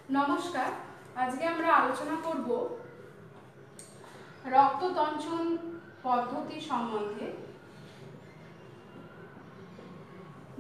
नमस्कार। आज के আমরা আলোচনা করব রক্ততঞ্চন পদ্ধতি সম্বন্ধে।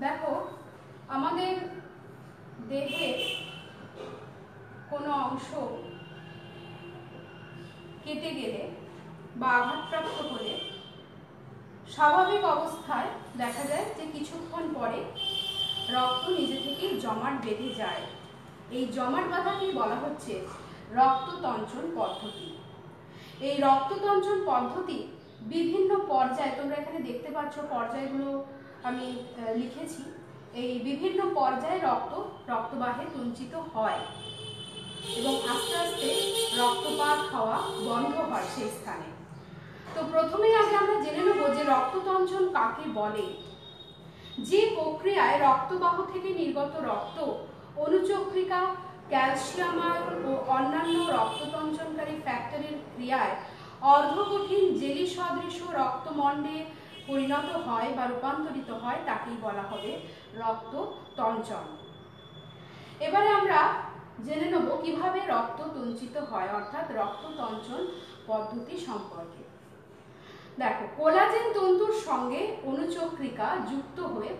দেখো, আমাদের দেহে কোনো অংশ কেটে গেলে বা আঘাতপ্রাপ্ত হলে স্বাভাবিক অবস্থায় দেখা যায় যে কিছুক্ষণ পরে রক্ত নিজে থেকেই জমাট বেঁধে যায়। এই জমাট বাঁধাকেই বলা হচ্ছে রক্ততঞ্চন পদ্ধতি। এই রক্ততঞ্চন পদ্ধতি বিভিন্ন পর্যায়ে, তোমরা এখানে দেখতে পাচ্ছ পর্যায়গুলো আমি লিখেছি। এই বিভিন্ন পর্যায়ে রক্তবাহে তঞ্চিত হয় এবং আস্তে আস্তে রক্তপাত হওয়া বন্ধ হয় সেই স্থানে। তো প্রথমেই আগে আমরা জেনে নেব যে রক্ততঞ্চন কাকে বলে। যে প্রক্রিয়ায় রক্তবাহ থেকে নির্গত রক্ত অনুচক্রিকা, ক্যালসিয়াম আয়ন ও অন্যান্য রক্ততঞ্চনকারী ফ্যাক্টরের ক্রিয়ায় অর্ধকঠিন জেলি সদৃশ রক্তমণ্ডে পরিণত হয় বা রূপান্তরিত হয় তাকেই বলা হবে রক্ততঞ্চন। এবারে আমরা জেনে নেব কিভাবে রক্ত তঞ্চিত হয়, অর্থাৎ রক্ততঞ্চন পদ্ধতি সম্পর্কে। দেখো, কোলাজেন তন্তুর সঙ্গে অনুচক্রিকা যুক্ত হয়ে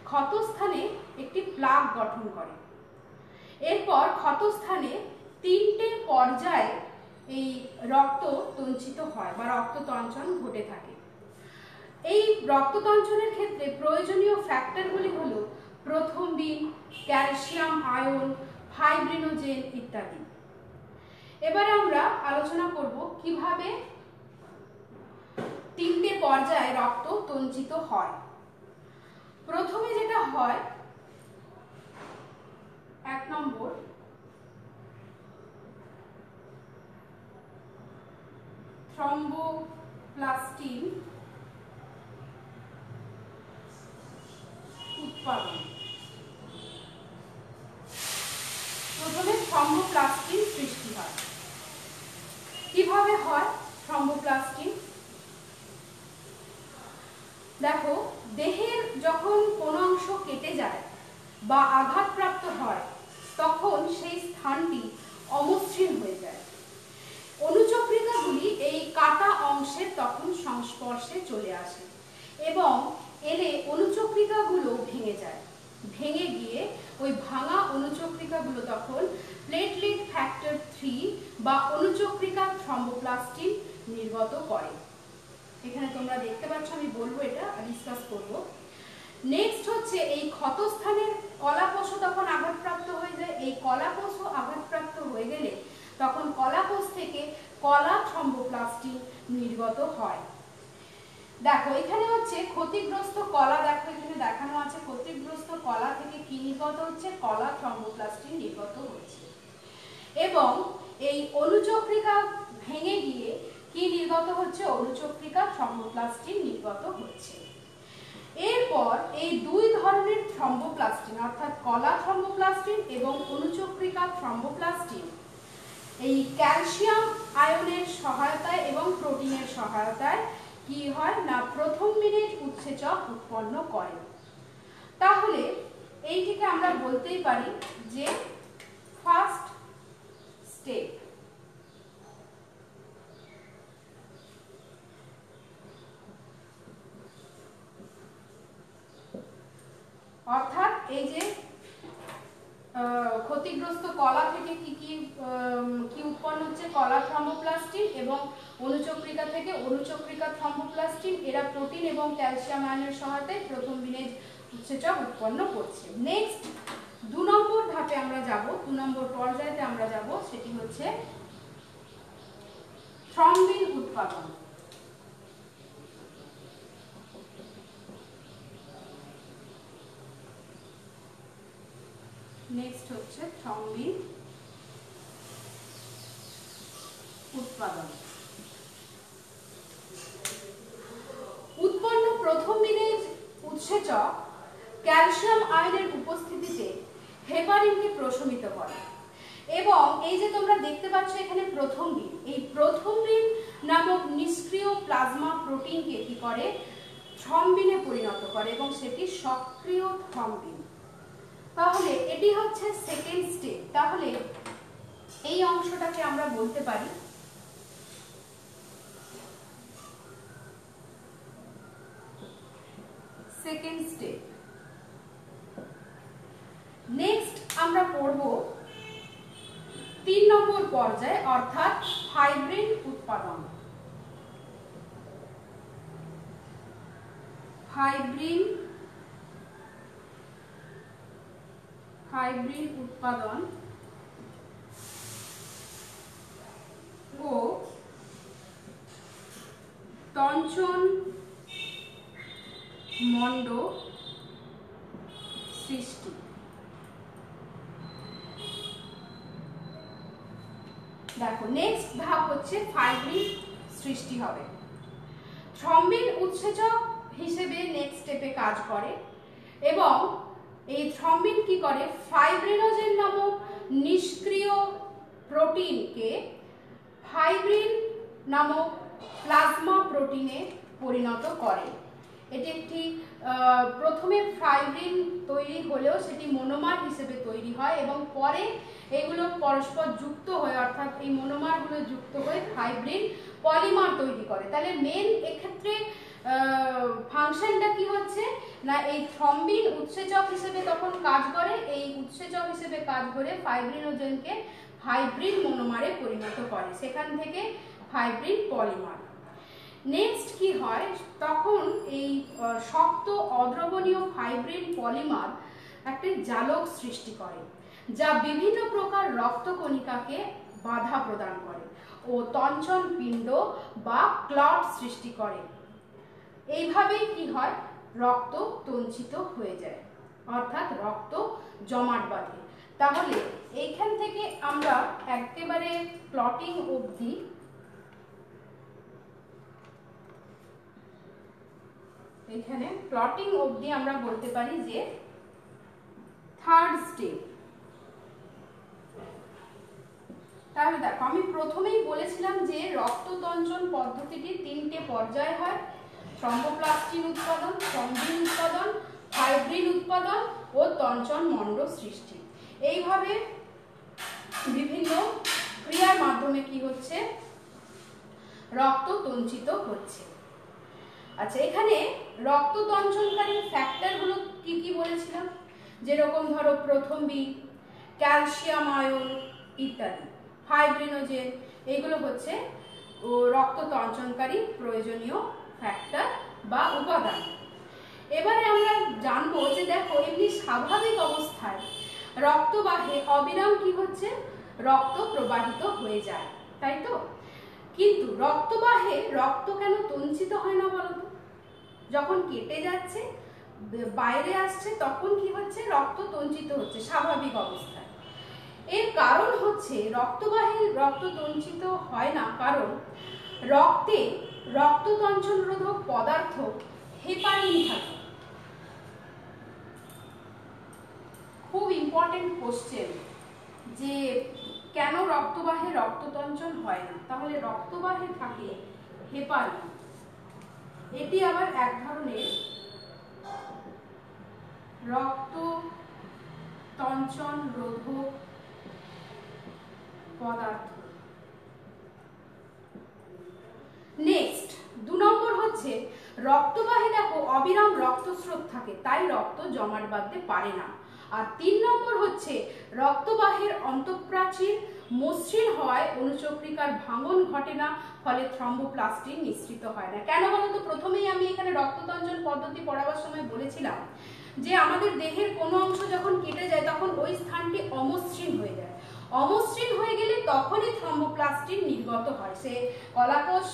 ক্ষতস্থানে একটি প্লাগ গঠন করে। এরপর ক্ষতস্থানে 3টে পর্যায়ে এই রক্ত তঞ্চিত হয় বা রক্ততঞ্চন ঘটে থাকে। এই রক্ততঞ্চনের ক্ষেত্রে প্রয়োজনীয় ফ্যাক্টরগুলি হলো প্রথম্বিন, ক্যালসিয়াম আয়ন, ফাইব্রিনোজেন ইত্যাদি। এবারে আমরা আলোচনা করব কিভাবে 3টে পর্যায়ে রক্ত তঞ্চিত হয়। প্রথমে যেটা হয়, 1 নম্বর থ্রম্বোপ্লাস্টিন উৎপাদন। প্রথমে থ্রম্বোপ্লাস্টিন সৃষ্টি হয়। কিভাবে হয় থ্রম্বোপ্লাস্টিন? দেখো, দেহের যখন কোনো অংশ কেটে যায় বা আঘাতপ্রাপ্ত হয় তখন সেই স্থানটি অমসৃণ হয়ে যায়। অনুচক্রিকাগুলি এই কাটা অংশের তখন সংস্পর্শে চলে আসে এবং এলে অনুচক্রিকাগুলো ভেঙে যায়। ভেঙে গিয়ে ওই ভাঙা অনুচক্রিকাগুলো তখন প্লেটলেট ফ্যাক্টর 3 বা অনুচক্রিকা থ্রম্বোপ্লাস্টিন নির্গত করে। এখানে তোমরা দেখতে পাচ্ছ, আমি বলবো, এটা ডিসকাস করব। নেক্সট হচ্ছে এই ক্ষতস্থানের কলাকোষ তখন আঘাতপ্রাপ্ত হয়ে যায়। এই কলাকোষ আঘাতপ্রাপ্ত হয়ে গেলে তখন কলাকোষ থেকে কলা থ্রম্বোপ্লাস্টিন নির্গত হয়। দেখো, এখানে হচ্ছে ক্ষতিগ্রস্ত কলা, দেখো এখানে দেখানো আছে ক্ষতিগ্রস্ত কলা থেকে কি নির্গত হচ্ছে, কলা থ্রম্বোপ্লাস্টিন নির্গত হচ্ছে। এবং এই অনুচক্রিকা ভেঙে গিয়ে কি নির্গত হচ্ছে, অনুচক্রিকা থ্রম্বোপ্লাস্টিন নির্গত হচ্ছে। এরপর এই দুই ধরনের থ্রম্বোপ্লাস্টিন অর্থাৎ কলা থ্রম্বোপ্লাস্টিন এবং অনুচক্রিকা থ্রম্বোপ্লাস্টিন এই ক্যালসিয়াম আয়নের সহায়তায় এবং প্রোটিনের সহায়তায় কি হয় না প্রথম্বিনের উৎসেচক উৎপন্ন করে। তাহলে এইটিকে আমরা বলতেই পারি যে ফার্স্ট স্টেপ। অর্থাৎ এই যে ক্ষতিগ্রস্ত কলা থেকে কি উৎপন্ন হচ্ছে, কলা থ্রম্বোপ্লাস্টিন, এবং অনুচক্রিকা থেকে অনুচক্রিকা থ্রম্বোপ্লাস্টিন। এরা প্রোটিন এবং ক্যালসিয়াম আয়নের সহায়তায় প্রথম্বিনের উৎসেচক উৎপন্ন করছে। নেক্সট 2 নম্বর ধাপে আমরা যাব, 2 নম্বর পর্যায়েতে আমরা যাব, সেটি হচ্ছে থ্রম্বিন উৎপাদন। নেক্সট হচ্ছে থ্রম্বিন উৎপাদন। উৎপন্ন প্রথম্বিনের উৎসেচক ক্যালসিয়াম আয়নের উপস্থিতিতে হেপারিনকে প্রশমিত করে এবং এই যে তোমরা দেখতে পাচ্ছ এখানে প্রথম্বিন, এই প্রথম্বিন নামক নিষ্ক্রিয় প্লাজমা প্রোটিনকে কি করে, থ্রম্বিনে পরিণত করে এবং সেটি সক্রিয় থ্রম্বিন। তাহলে এটি হচ্ছে সেকেন্ড স্টেপ। তাহলে অংশটাকে আমরা বলতে পারি সেকেন্ড স্টেপ। নেক্সট আমরা পড়ব 3 নম্বর পর্যায়ে, অর্থাৎ ফাইব্রিন উৎপাদন। ফাইব্রিন উৎপাদন ও তঞ্চন মণ্ড সৃষ্টি। দেখো নেক্সট ধাপ হচ্ছে ফাইব্রিন সৃষ্টি হবে। থ্রম্বিন উৎসেচক হিসেবে নেক্সট স্টেপে কাজ করে এবং এই থ্রম্বিন কি করে, ফাইব্রিনোজেন নামক নিষ্ক্রিয় প্রোটিনকে ফাইব্রিন নামক প্লাজমা প্রোটিনে পরিণত করে। এটি একটি প্রথমে ফাইব্রিন তৈরি হলেও সেটি মনোমার হিসেবে তৈরি হয় এবং পরে এগুলো পরস্পর যুক্ত হয়ে, অর্থাৎ এই মনোমারগুলো যুক্ত হয়ে ফাইব্রিন পলিমার তৈরি করে। তাহলে মেন এক্ষেত্রে ফাংশনটা কি হচ্ছে না, এই থ্রম্বিন উৎসেচক হিসেবে তখন কাজ করে, এই উৎসেচক হিসেবে কাজ করে ফাইব্রিনোজেনকে ফাইব্রিন মনোমারে পরিণত করে, সেখান থেকে ফাইব্রিন পলিমার। নেক্সট কি হয়, তখন এই শক্ত অদ্রবণীয় ফাইব্রিন পলিমার একটি জালক সৃষ্টি করে যা বিভিন্ন প্রকার রক্তকণিকাকে বাধা প্রদান করে ও তঞ্চন পিণ্ড বা ক্লট সৃষ্টি করে। এইভাবেই কি হয়, রক্ত তঞ্চিত হয়ে যায়, অর্থাৎ রক্ত জমাট বাঁধে। তাহলে এইখান থেকে আমরা একেবারে ক্লটিং অবধি আমরা বলতে পারি যে থার্ড স্টেপ। তাহলে দেখো আমি প্রথমেই বলেছিলাম যে রক্ততঞ্চন পদ্ধতিটি 3টে পর্যায় হয়: থ্রম্বোপ্লাস্টিন উৎপাদন, থ্রম্বিন উৎপাদন, ফাইব্রিন উৎপাদন ও তঞ্চন মণ্ড সৃষ্টি। এইভাবে বিভিন্ন ক্রিয়ার মাধ্যমে কি হচ্ছে, রক্ত তঞ্চিত হচ্ছে। আচ্ছা, এখানে রক্ত তঞ্চনকারী ফ্যাক্টরগুলো কি কি বলেছিলাম, যেরকম ধরো প্রথম বি, ক্যালসিয়াম আয়ন ইত্যাদি, ফাইব্রিনোজেন, এগুলো হচ্ছে রক্ত তঞ্চনকারী প্রয়োজনীয় ফ্যাক্টর বা উপাদান। এবারে আমরা জানবো যে দেখো এমনি স্বাভাবিক অবস্থায় রক্তবাহে অবিরাম কি হচ্ছে, রক্ত প্রবাহিত হয়ে যায়, তাই তো? কিন্তু রক্তবাহে রক্ত কেন তঞ্চিত হয় না বলতো? যখন কেটে যাচ্ছে, বাইরে আসছে, তখন কি হচ্ছে, রক্ত তঞ্চিত হচ্ছে স্বাভাবিক অবস্থায়। এর কারণ হচ্ছে রক্তবাহে রক্ত তঞ্চিত হয় না কারণ রক্তে রক্ততঞ্চন রোধক পদার্থ হেপারিন থাকে। খুব ইম্পর্টেন্ট কোশ্চেন যে কেন রক্তবাহে রক্ততঞ্চন হয় না। তাহলে রক্তবাহে থাকে হেপারিন, এটি আবার এক ধরনের রক্ততঞ্চন রোধক পদার্থ। নেক্সট 2 নম্বর হচ্ছে রক্তবাহে দেখো অবিরাম রক্তস্রোত থাকে, তাই রক্ত জমাট বাঁধতে পারে না। আর 3 নম্বর হচ্ছে রক্তবাহের অন্তঃপ্রাচীর মসৃণ হওয়ায় অনুচক্রিকার ভাঙন ঘটে না, ফলে থ্রম্বোপ্লাস্টিন নিঃসৃত হয় না। কেন বলতো, প্রথমেই আমি এখানে রক্ততঞ্চন পদ্ধতি পড়াবার সময় বলেছিলাম যে আমাদের দেহের কোনো অংশ যখন কেটে যায় তখন ওই স্থানটি অমসৃণ হয়ে যায়। অমসৃণ হয়ে গেলে তখনই থ্রম্বোপ্লাস্টিন নির্গত হয়। সে কলাকোষ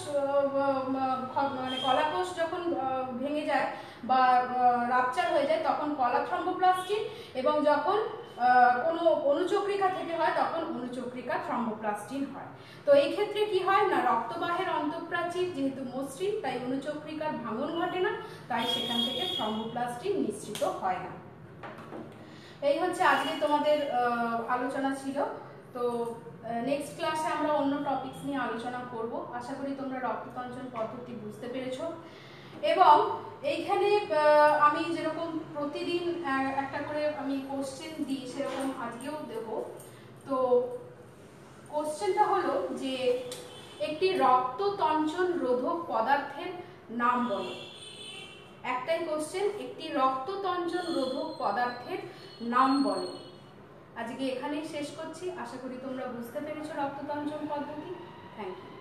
কলাকোষ যখন ভেঙে যায় বা রাপচার হয়ে যায় তখন কলা থ্রম্বোপ্লাস্টিন, এবং যখন কোনো অনুচক্রিকা থেকে হয় তখন অনুচক্রিকা থ্রম্বোপ্লাস্টিন হয়। তো এই ক্ষেত্রে কি হয় না, রক্তবাহের অন্তঃপ্রাচীর যেহেতু মসৃণ তাই অনুচক্রিকার ভাঙন ঘটে না, তাই সেখান থেকে থ্রম্বোপ্লাস্টিন নিঃসৃত হয় না। এই হচ্ছে আজকে তোমাদের আলোচনা ছিল। তো নেক্সট ক্লাসে আমরা অন্য টপিকস নিয়ে আলোচনা করব। আশা করি তোমরা রক্ততঞ্চন পদ্ধতি বুঝতে পেরেছো। এবং এইখানে আমি যেরকম প্রতিদিন একটা করে আমি কোশ্চেন দিই, সেরকম আজকেও দেব। তো কোশ্চেন যে একটি রক্ততঞ্চন রোধক পদার্থের নাম বলো। একটাই কোশ্চেন, একটি রক্ততঞ্চন রোধক পদার্থের নাম বলো। আজকে এখানেই শেষ করছি। আশা করি তোমরা বুঝতে পেরেছো রক্ততঞ্চন পদ্ধতি। Thank you.